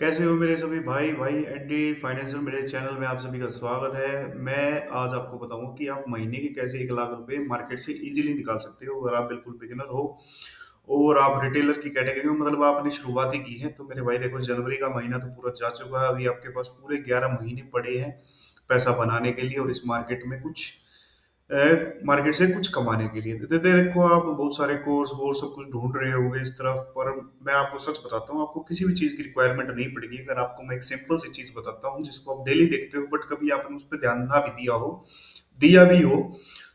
कैसे हो मेरे सभी भाई भाई एंडी फाइनेंशियल मेरे चैनल में आप सभी का स्वागत है। मैं आज आपको बताऊंगा कि आप महीने के कैसे 1 लाख रुपए मार्केट से इजीली निकाल सकते हो अगर आप बिल्कुल बिगिनर हो और आप रिटेलर की कैटेगरी में मतलब आपने शुरुआत ही की है। तो मेरे भाई देखो, जनवरी का महीना तो पूरा जा चुका है, अभी आपके पास पूरे 11 महीने पड़े हैं पैसा बनाने के लिए और इस मार्केट में कुछ मार्केट से कुछ कमाने के लिए। देखो, आप बहुत सारे कोर्स वो सब कुछ ढूंढ रहे होगे इस तरफ, पर मैं आपको सच बताता हूँ, आपको किसी भी चीज की रिक्वायरमेंट नहीं पड़ेगी अगर आपको मैं एक सिंपल सी चीज बताता हूँ जिसको आप डेली देखते हो बट कभी आपने उस पर ध्यान ना भी दिया भी हो।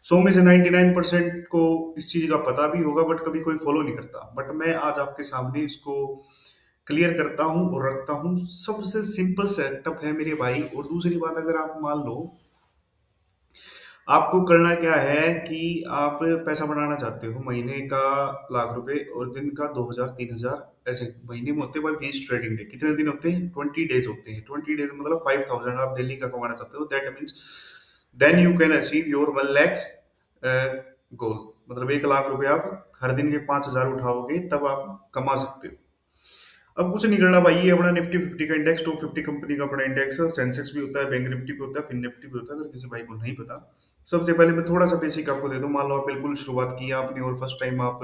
100 में से 99% को इस चीज का पता भी होगा बट कभी कोई फॉलो नहीं करता। बट मैं आज आपके सामने इसको क्लियर करता हूँ और रखता हूँ। सबसे सिंपल सेटअप है मेरे भाई। और दूसरी बात, अगर आप मान लो आपको करना क्या है कि आप पैसा बनाना चाहते हो महीने का 1 लाख रुपए और दिन का 2,000 3,000, ऐसे महीने में होते हैं भाई 20 ट्रेडिंग डे। कितने दिन होते हैं? 20 डेज होते हैं। 20 डेज मतलब 5,000 आप डेली का कमाना चाहते हो। That means then you can achieve your 1 lakh goal. मतलब 1 लाख रुपए आप हर दिन के 5,000 उठाओगे तब आप कमा सकते हो। अब कुछ नहीं करना भाई, ये अपना निफ्टी 50 का इंडेक्स, टॉप 50 कंपनी का बड़ा इंडेक्स है। सेंसेक्स भी होता है, बैंक निफ्टी भी होता है, फिन निफ्टी भी होता है, अगर किसी भाई को नहीं पता। सबसे पहले मैं थोड़ा सा बेसिक आपको दे दूं। मान लो आप बिल्कुल शुरुआत की है आपने और फर्स्ट टाइम आप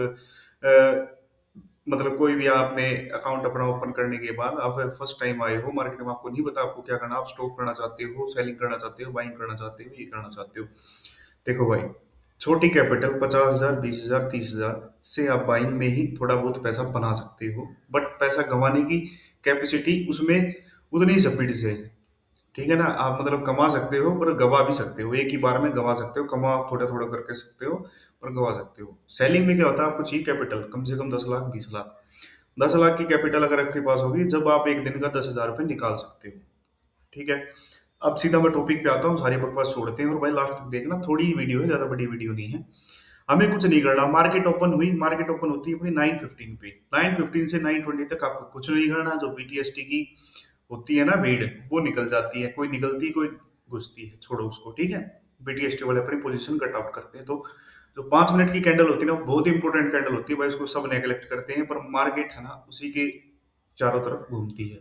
मतलब कोई भी आपने अकाउंट अपना ओपन करने के बाद आप फर्स्ट टाइम आए हो मार्केट में, आपको नहीं पता आपको क्या करना। आप स्टॉक करना चाहते हो, सेलिंग करना चाहते हो, बाइंग करना चाहते हो, ये करना चाहते हो। देखो भाई, छोटी कैपिटल 50,000 20,000 30,000 से आप बाइंग में ही थोड़ा बहुत पैसा बना सकते हो, बट पैसा गंवाने की कैपेसिटी उसमें उतनी स्पीड से है। ठीक है ना? आप मतलब कमा सकते हो पर गवा भी सकते हो, एक ही बार में गवा सकते हो। कमा थोड़ा थोड़ा करके सकते हो और गवा सकते हो। सेलिंग में क्या होता है, आपको चाहिए कैपिटल कम से कम 10 लाख 20 लाख। 10 लाख की कैपिटल अगर आपके पास होगी, जब आप एक दिन का 10,000 रुपये निकाल सकते हो। ठीक है? अब सीधा मैं टॉपिक पे आता हूँ, सारी बकवास छोड़ते हैं और भाई लास्ट तक देखना, थोड़ी ही वीडियो है, ज्यादा बड़ी वीडियो नहीं है। हमें कुछ नहीं करना। मार्केट ओपन हुई, मार्केट ओपन होती है अपनी 9:15 पे। 9:15 से 9:20 तक आपको कुछ नहीं करना। जो बीटीएसटी की होती है ना भीड़, वो निकल जाती है। कोई निकलती कोई घुसती है, छोड़ो उसको। ठीक है? बीटीएसटी वाले अपनी पोजीशन कट आउट करते हैं। तो जो 5 मिनट की कैंडल होती है ना, वो बहुत इंपॉर्टेंट कैंडल होती है भाई, उसको सब नेगलेक्ट करते हैं, पर मार्केट है ना उसी के चारों तरफ घूमती है।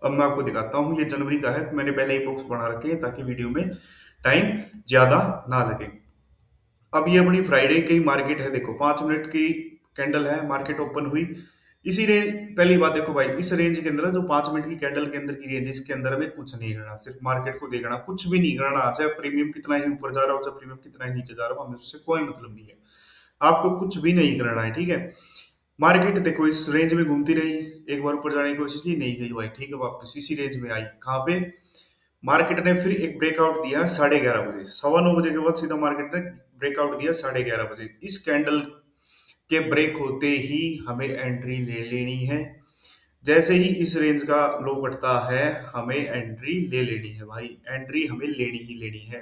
अब मैं आपको दिखाता हूँ, ये जनवरी का है, मैंने पहले ही बॉक्स बना रखे हैं ताकि वीडियो में टाइम ज्यादा ना लगे। अब ये अपनी फ्राइडे की मार्केट है। देखो, 5 मिनट की कैंडल है, मार्केट ओपन हुई इसी रेंज। पहली बात देखो भाई, इस रेंज के अंदर जो 5 मिनट की कैंडल के अंदर की रेंज है, इसके अंदर हमें कुछ नहीं करना, सिर्फ मार्केट को देखना, कुछ भी नहीं करना। चाहे प्रीमियम कितना ही ऊपर जा रहा हो, चाहे प्रीमियम कितना ही नीचे जा रहा हो, हमें उससे कोई मतलब नहीं है। आपको कुछ भी नहीं करना है। ठीक है? मार्केट देखो इस रेंज में घूमती रही, एक बार ऊपर जाने की कोशिश की, नहीं गई भाई। ठीक है? वापस इसी रेंज में आई। कहाँ पे? मार्केट ने फिर एक ब्रेकआउट दिया 11:30 बजे, 9:15 बजे के बाद सीधा मार्केट ने ब्रेकआउट दिया 11:30 बजे। इस कैंडल के ब्रेक होते ही हमें एंट्री ले लेनी है। जैसे ही इस रेंज का लो कटता है, हमें एंट्री ले लेनी है भाई। एंट्री हमें लेनी ही लेनी है।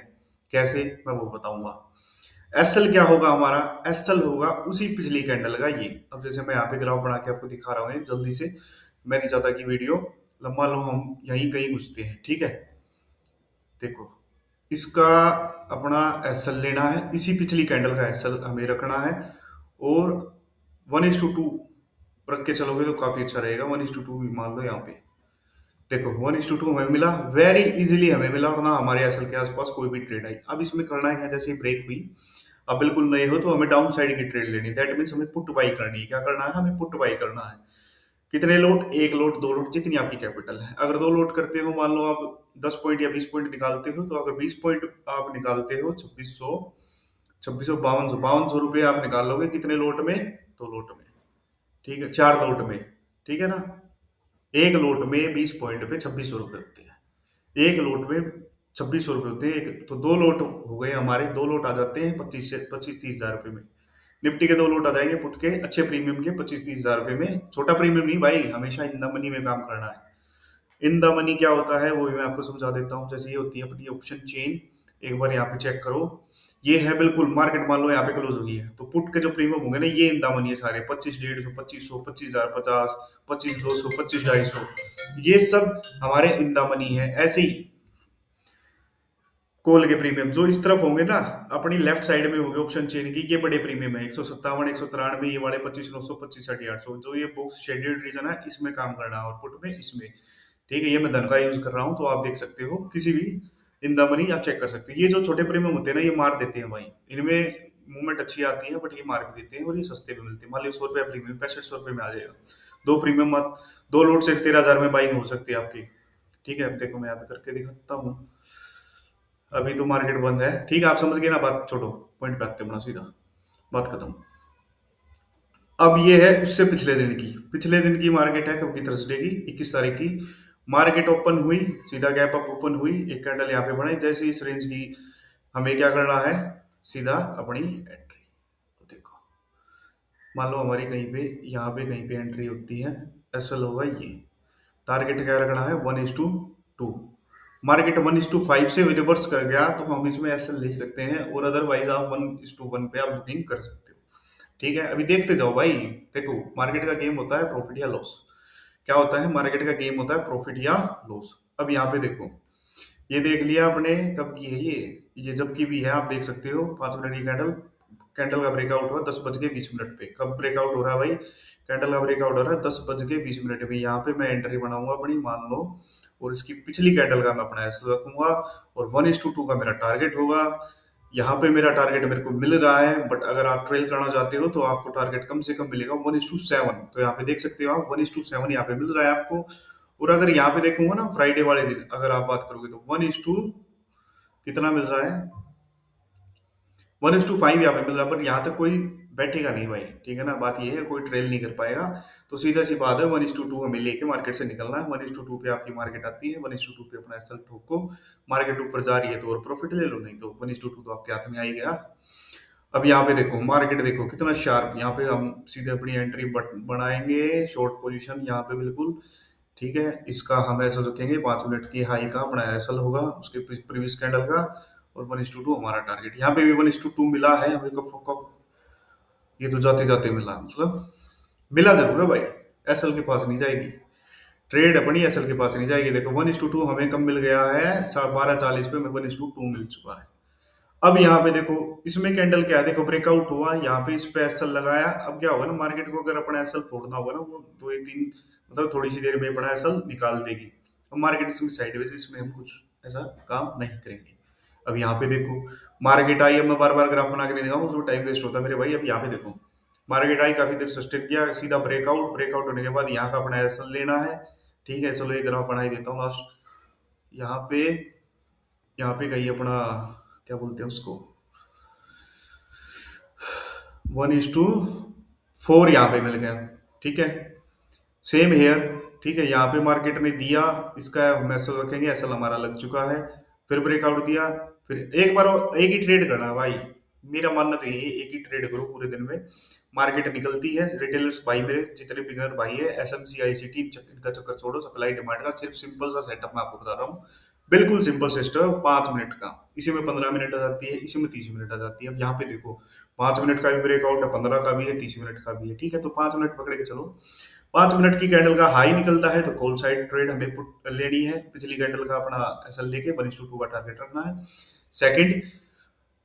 कैसे? मैं वो बताऊंगा। एसएल क्या होगा हमारा? एसएल होगा उसी पिछली कैंडल का ये। अब जैसे मैं यहाँ पे ग्राफ बना के आपको दिखा रहा हूँ जल्दी से, मैं नहीं चाहता कि वीडियो लंबा लो, हम यहीं कहीं घुसते हैं। ठीक है? देखो, इसका अपना एसएल लेना है, इसी पिछली कैंडल का एसएल हमें रखना है। और 1:2 रख के चलोगे तो काफी अच्छा रहेगा। 1:2 भी मान लो यहाँ पे। देखो, 1:2 हमें मिला, वेरी इजीली हमें मिला, और ना हमारे एसएल के आसपास कोई भी ट्रेड आई। अब इसमें करना है, जैसे ब्रेक हुई, अब बिल्कुल नए हो तो हमें डाउन साइड की ट्रेड लेनी। दैट मीन्स हमें पुट बाई करनी है। क्या करना है? हमें पुट बाई करना है। कितने लोट? एक लोट, दो लोट, जितनी आपकी कैपिटल है। अगर दो लोट करते हो, मान लो आप 10 पॉइंट या 20 पॉइंट निकालते हो, तो अगर 20 पॉइंट आप निकालते हो, 2600 रुपये आप निकाल लोगे। कितने लोट में? दो लोट में। ठीक है? चार लोट में। ठीक है ना? एक लोट में 20 पॉइंट पे 2600 रुपये होते हैं। एक लोट में 2600 रुपये होते हैं। एक तो दो लोट हो गए हमारे, दो लोट आ जाते हैं 25 30 हजार रुपये में। निफ्टी के दो लोट आ जाएंगे पुट के, अच्छे प्रीमियम के, 25 30 हजार रुपये में। छोटा प्रीमियम नहीं भाई, हमेशा इन द मनी में काम करना है। इन द मनी क्या होता है वो भी मैं आपको समझा देता हूँ। जैसे ये होती है अपनी ऑप्शन चेन, एक बार यहाँ पे चेक करो। ये है बिल्कुल मार्केट, मान लो यहाँ पे क्लोज हुई है, तो पुट के जो प्रीमियम होंगे ना, ये इन द मनी है सारे। 25 150 2500 25,000 50, 25 200 25 250, ये सब हमारे इन द मनी है। ऐसे ही कॉल के प्रीमियम जो इस तरफ होंगे ना, अपनी लेफ्ट साइड में होंगे ऑप्शन चेन की, ये बड़े प्रीमियम है। 157 193, ये वाले 25 900 25 800, जो ये बुक्स शेड्यूल्ड रीजन है इसमें काम करना है, और पुट में इसमें। ठीक है, ये मैं धन का यूज कर रहा हूँ, तो आप देख सकते हो किसी भी इन द मनी आप चेक कर सकते हैं। ये जो छोटे प्रीमियम होते हैं ना, ये मार देते हैं भाई, इनमें मूवमेंट अच्छी आती है, बट ये मार भी देते हैं और ये सस्ते भी मिलते हैं। मान लो 100 रुपया प्रीमियम 6500 रुपये में आ जाएगा। दो प्रीमियम मत, दो लोड से 13,000 में बाइंग हो सकती है आपकी। ठीक है, अब देखो मैं यहाँ पे करके दिखाता हूँ। अभी तो मार्केट बंद है, ठीक है, आप समझ गए ना बात, छोड़ो, पॉइंट पे आते हैं अपना सीधा, बात खत्म। अब ये है उससे पिछले दिन की, पिछले दिन की मार्केट है, कब की, थर्सडे की, 21 तारीख की। मार्केट ओपन हुई, सीधा गैप अप ओपन हुई, एक कैंडल यहाँ पे बनाई, जैसे इस रेंज की हमें क्या करना है, सीधा अपनी एंट्री। तो देखो, मान लो हमारी कहीं पे यहाँ पे कहीं पे एंट्री होती है, एसएल होगा ये, टारगेट क्या रखना है, 1:2। मार्केट 1:5 से रिवर्स कर गया तो हम इसमें एसएल ले सकते हैं, और अदरवाइज आप 1:1 पे आप बुकिंग कर सकते हो। ठीक है, अभी देखते जाओ भाई। देखो, मार्केट का गेम होता है प्रॉफिट या लॉस। क्या होता है, मार्केट का गेम होता है प्रॉफिट या लॉस। अब यहाँ पे देखो, ये देख लिया आपने, कब की है ये जब की भी है, आप देख सकते हो 5 मिनट की कैंडल, कैंडल का ब्रेकआउट हुआ 10:20 पे। कब ब्रेकआउट हो रहा है भाई, कैंडल का ब्रेकआउट हो रहा है 10:20 पे। यहाँ पे मैं एंट्री बनाऊंगा अपनी, मान लो, और इसकी पिछली कैंडल का मैं अपना ऐसा रखूंगा, और 1:2 का मेरा टारगेट होगा। यहाँ पे मेरा टारगेट मेरे को मिल रहा है, बट अगर आप ट्रेल करना चाहते हो तो आपको टारगेट कम से कम मिलेगा 1:7। तो यहाँ पे देख सकते हो आप, 1:7 यहाँ पे मिल रहा है आपको। और अगर यहाँ पे देखूंगा ना, फ्राइडे वाले दिन अगर आप बात करोगे तो 1:, कितना मिल रहा है, 1:5 यहाँ पे मिल रहा है, पर यहाँ तक कोई बैठेगा नहीं भाई। ठीक है ना, बात ये है, कोई ट्रेल नहीं कर पाएगा। तो सीधा सी बात है, 1:2 हमें लेके मार्केट से निकलना है। 1:2 पे आपकी मार्केट आती है, 1:2 पे अपना एसल ठोको। मार्केट ऊपर जा रही है तो और प्रॉफिट ले लो, नहीं तो 1:2 तो आपके हाथ में आ ही गया। अब यहाँ पे देखो, मार्केट देखो कितना शार्प, यहाँ पे हम सीधे अपनी एंट्री बनाएंगे, शॉर्ट पोजीशन यहाँ पे बिल्कुल। ठीक है, इसका हम ऐसा रखेंगे, 5 मिनट की हाई का अपना एसल होगा उसके प्रीवियस कैंडल का, और 1:2 हमारा टारगेट। यहाँ पे भी 1:2 मिला है हमें, कब कब, ये तो जाते जाते मिला, मतलब मिला जरूर है भाई, एसएल के पास नहीं जाएगी ट्रेड अपनी, एसएल के पास नहीं जाएगी। देखो 1:2 हमें कब मिल गया है, 12:40 पे हमें 1:2 मिल चुका है। अब यहाँ पे देखो, इसमें कैंडल क्या है, देखो ब्रेकआउट हुआ यहाँ पे, इस पे एसएल लगाया। अब क्या होगा ना, मार्केट को अगर अपना एसएल फोड़ना होगा ना, वो दो या तीन, मतलब थोड़ी सी देर में अपना एसएल निकाल देगी। अब मार्केट इसमें साइडवेज, इसमें हम कुछ ऐसा काम नहीं करेंगे। अब यहाँ पे देखो, मार्केट आई, अब मैं बार बार ग्राफ बना के नहीं दिखाऊंगा, उसमें टाइम वेस्ट होता है मेरे भाई। अब यहाँ पे देखो, मार्केट आई, काफी देर सस्टेन किया, सीधा ब्रेकआउट, ब्रेकआउट होने के बाद यहाँ का अपना एसएल लेना है। ठीक है, चलो ये ग्राफ बना ही देता हूँ लास्ट। यहाँ पे, यहाँ पे कहीं अपना, क्या बोलते हैं उसको, 1:4 यहाँ पे मिल गया। ठीक है, सेम हेयर। ठीक है, यहाँ पे मार्केट ने दिया, इसका मैसेज रखेंगे, ऐसा हमारा लग चुका है। फिर ब्रेकआउट दिया, फिर एक बार एक ही ट्रेड करना भाई, मेरा मानना तो यही है, एक ही ट्रेड करो पूरे दिन में। मार्केट निकलती है, रिटेलर्स भाई मेरे जितने बिगनर भाई है, एसएमसी आईसीटी, इनका चक्कर छोड़ो, सप्लाई डिमांड का सिर्फ सिंपल सा सेटअप मैं आपको बता रहा हूँ। बिल्कुल सिंपल सिस्टम, 5 मिनट का, इसी में 15 मिनट आ जाती है, इसी में 30 मिनट आ जाती है। अब यहाँ पे देखो, 5 मिनट का भी ब्रेकआउट है, 15 का भी है, 30 मिनट का भी है। ठीक है, तो 5 मिनट पकड़ के चलो। 5 मिनट की कैंडल का हाई निकलता है तो कॉल साइड ट्रेड हमें पुट लेनी है, पिछली कैंडल का अपना ऐसा लेके 1:2 का टारगेट रखना है। सेकंड,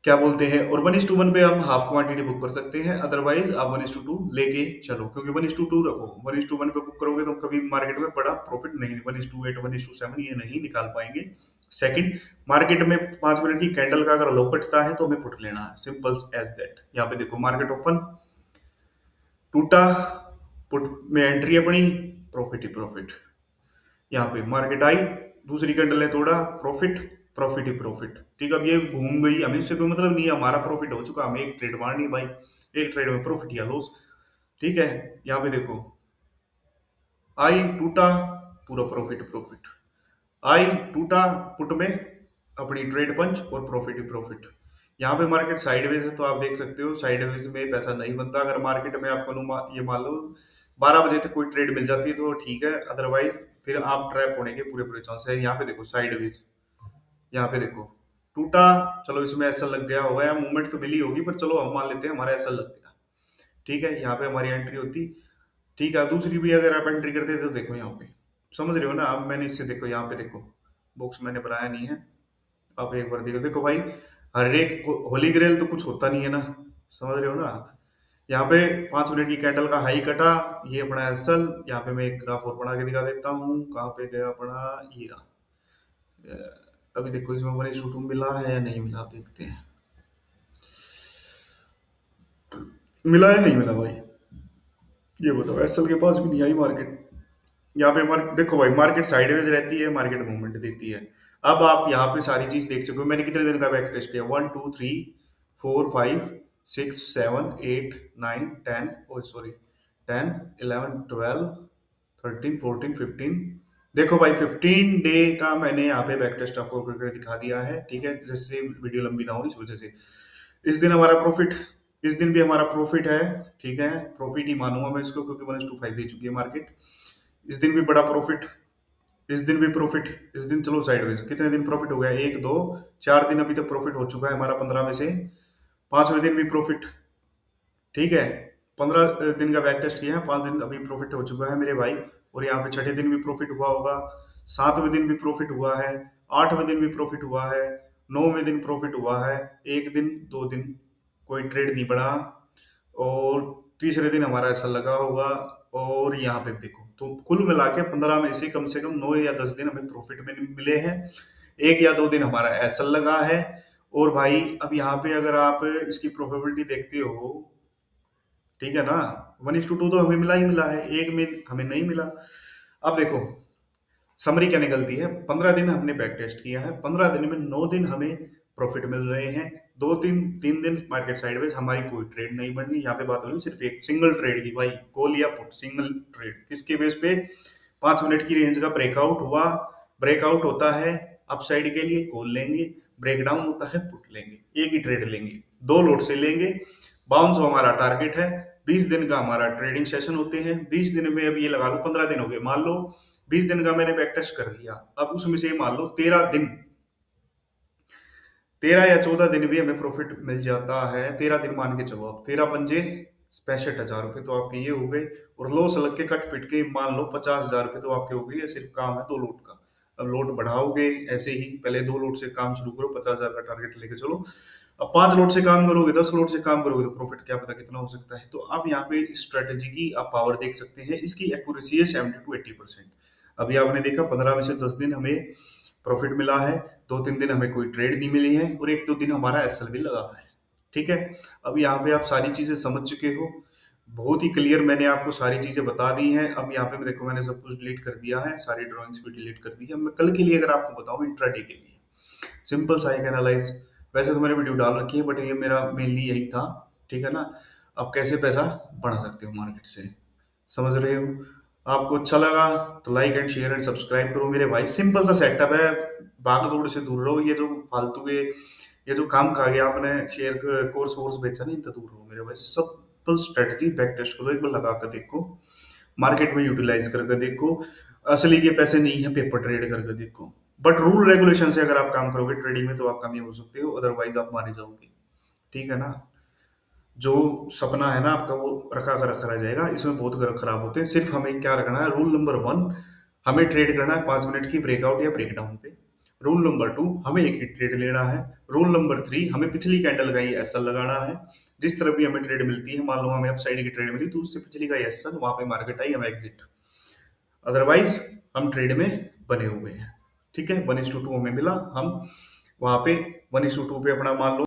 क्या बोलते हैं, और 1:1 पे हम हाफ क्वांटिटी बुक कर सकते हैं, अदरवाइज आप 1:2 लेके चलो, क्योंकि 1:2 रखो, 1:1 पे बुक करोगे तो कभी मार्केट में बड़ा प्रॉफिट नहीं, 1:8 1:7 ये नहीं निकाल पाएंगे। सेकंड, मार्केट में 5 मिनट की कैंडल का अगर लो कटता है तो हमें पुट लेना है, सिंपल एज दैट। यहाँ पे देखो, मार्केट ओपन, टूटा, पुट में एंट्री अपनी, प्रॉफिट ही प्रॉफिट। यहाँ पे मार्केट आई, दूसरी कैंडल है, तोड़ा, प्रॉफिट, प्रॉफिट ही प्रॉफिट। ठीक है, अब ये घूम गई, हमें इससे कोई मतलब नहीं है, हमारा प्रॉफिट हो चुका, हमें एक ट्रेड मारनी है भाई, एक ट्रेड में प्रॉफिट या लॉस। ठीक है, यहाँ पे देखो, आई, टूटा, पूरा प्रॉफिट प्रॉफिट, आई, टूटा, पुट में अपनी ट्रेड पंच और प्रॉफिट ही प्रॉफिट। यहाँ पे मार्केट साइडवेज है तो आप देख सकते हो, साइडवेज में पैसा नहीं बनता। अगर मार्केट में आपको ये मान लो 12 बजे तक कोई ट्रेड मिल जाती है तो ठीक है, अदरवाइज फिर आप ट्रैप होने के पूरे पूरे चांस है। यहाँ पे देखो साइडवेज, यहाँ पे देखो, टूटा, चलो इसमें ऐसा लग गया होगा, या मूवमेंट तो मिली होगी, पर चलो हम मान लेते हैं हमारा ऐसा लग गया। ठीक है, यहाँ पे हमारी एंट्री होती। ठीक है, दूसरी भी अगर आप एंट्री करते तो देखो यहाँ पे, समझ रहे हो ना, अब मैंने इससे देखो, यहाँ पे देखो, बॉक्स मैंने बनाया नहीं है, आप एक बार देखो, देखो भाई, हर एक होली ग्रेल तो कुछ होता नहीं है ना, समझ रहे हो ना। यहाँ पे 5 मिनट की कैंडल का हाई कटा, ये अपना एसएल। यहाँ पे मैं एक ग्राफ और बना के दिखा देता हूँ, कहाँ पे गया अपना, ये रहा। अभी देखो इसमें वन इस टू मिला है या नहीं मिला, देखते हैं। मिला है नहीं मिला भाई, ये बताओ। एसएल के पास भी नहीं आई मार्केट। यहाँ पे मार्केट देखो भाई, मार्केट साइडवेज रहती है, मार्केट मूवमेंट देती है। अब आप यहाँ पे सारी चीज देख सको। मैंने कितने दिन का बैक टेस्ट किया, 1 2 3 4 5 6 7 8 9 10, ओ सॉरी, 10 11 12 13 14 15। देखो भाई 15 डे का मैंने यहाँ पे बैक टेस्ट आपको करके दिखा दिया है, ठीक है, जिससे वीडियो लंबी ना हो इस वजह से। इस दिन हमारा प्रॉफिट, इस दिन भी हमारा प्रॉफिट है, ठीक है, प्रॉफिट ही मानूंगा मैं इसको, क्योंकि 1:5 दे चुकी है मार्केट। इस दिन भी बड़ा प्रॉफिट, इस दिन भी प्रॉफिट। इस दिन चलो साइडवेज, कितने दिन प्रॉफिट हो गया, 1 2 4 दिन अभी तक प्रॉफिट हो चुका है हमारा 15 में से। 5वें दिन भी प्रॉफिट, ठीक है। 15 दिन का बैक टेस्ट किया है, 5 दिन अभी प्रॉफिट हो चुका है मेरे भाई। और यहाँ पे छठे दिन भी प्रॉफिट हुआ होगा, 7वें दिन भी प्रॉफिट हुआ है, 8वें दिन भी प्रॉफिट हुआ है, 9वें दिन प्रॉफिट हुआ है। 1 दिन 2 दिन कोई ट्रेड नहीं बढ़ा, और तीसरे दिन हमारा ऐसा लगा होगा। और यहाँ पे देखो, तो कुल मिला के 15 में से कम 9 या 10 दिन हमें प्रॉफिट में मिले हैं। 1 या 2 दिन हमारा ऐसा लगा है। और भाई अब यहाँ पे अगर आप इसकी प्रोबेबिलिटी देखते हो, ठीक है ना, 1:2 तो हमें मिला ही मिला है, एक में हमें नहीं मिला। अब देखो समरी क्या निकलती है, 15 दिन हमने बैक टेस्ट किया है, 15 दिन में 9 दिन हमें प्रॉफिट मिल रहे हैं। 2 3 3 दिन मार्केट साइडवेज, हमारी कोई ट्रेड नहीं बन रही। यहाँ पे बात हो रही है सिर्फ एक सिंगल ट्रेड की भाई, कॉल या पुट, सिंगल ट्रेड। किसके बेस पे, 5 मिनट की रेंज का ब्रेकआउट हुआ, ब्रेकआउट होता है अपसाइड के लिए कॉल लेंगे, ब्रेकडाउन होता है पुट लेंगे, एक ही ट्रेड लेंगे, 2 लोट से लेंगे। बाउंस हमारा टारगेट है। 20 दिन का हमारा ट्रेडिंग सेशन होते हैं। 20 दिन में अब ये लगा लो 15 दिन हो गए, मान लो 20 दिन का मैंने बैक टेस्ट कर दिया। अब उसमें से मान लो 13 दिन, 13 या 14 दिन भी हमें प्रॉफिट मिल जाता है। 13 दिन मान के चलो, अब 13 पंजे 65,000 रुपए तो आपके ये हो गए। और लॉस लग के कट पिट के मान लो 50,000 रुपए तो आपके हो गए। ये सिर्फ काम है 2 लोट का। अब लोट बढ़ाओगे ऐसे ही, पहले 2 लोट से काम शुरू करो, 50,000 का टारगेट लेके चलो। अब 5 लोट से काम करोगे, 10 लोट से काम करोगे, तो प्रॉफिट क्या पता कितना हो सकता है। तो आप यहाँ पे स्ट्रेटेजी की आप पावर देख सकते हैं। इसकी एक्यूरेसी है 70 to 80%। अभी आपने देखा 15 में से 10 दिन हमें प्रॉफिट मिला है, 2 3 दिन हमें कोई ट्रेड नहीं मिली है, और 1 2 दिन हमारा एसएल भी लगा है, ठीक है। अब यहाँ पे आप सारी चीजें समझ चुके हो, बहुत ही क्लियर मैंने आपको सारी चीजें बता दी हैं। अब यहाँ पे देखो मैंने सब कुछ डिलीट कर दिया है, सारी ड्राइंग्स भी डिलीट कर दी है। मैं कल के लिए अगर आपको बताऊं, इंट्राडे के लिए सिंपल सा एक एनालाइज, वैसे तो मैंने वीडियो डाल रखी है, बट ये मेरा मेनली यही था, ठीक है ना। आप कैसे पैसा बढ़ा सकते हो मार्केट से, समझ रहे हो। आपको अच्छा लगा तो like and share and subscribe करो मेरे भाई। सिंपल सा सेटअप है, भाग दौड़ से दूर रहो। ये जो फालतू के, ये जो काम खा गया आपने, शेयर कोर्स वोर्स बेचा नहीं, इतना दूर रहो मेरे भाई। सिंपल स्ट्रेटजी, बैक टेस्ट करो, एक बार लगा कर देखो, मार्केट में यूटिलाइज करके देखो। असली के पैसे नहीं है, पेपर ट्रेड करके देखो। बट रूल रेगुलेशन से अगर आप काम करोगे ट्रेडिंग में, तो आप कामयाब हो सकते हो, अदरवाइज आप मारे जाओगे, ठीक है ना। जो सपना है ना आपका, वो रखा रह जाएगा। इसमें बहुत खराब होते हैं। सिर्फ हमें क्या रखना है, रूल नंबर 1, हमें ट्रेड करना है 5 मिनट की ब्रेकआउट या ब्रेकडाउन पे। रूल नंबर 2, हमें एक ही ट्रेड लेना है। रूल नंबर 3, हमें पिछली कैंडल का ही एसएल लगाना है। जिस तरह भी हमें ट्रेड मिलती है, मान लो हमें अपसाइड की ट्रेड मिली, तो उससे पिछली का एसएल, वहां पे मार्केट आई, हम एग्जिट। अदरवाइज हम ट्रेड में बने हुए हैं, ठीक है। 1:2 हमें मिला, हम वहां पे 1:2 पे अपना मान लो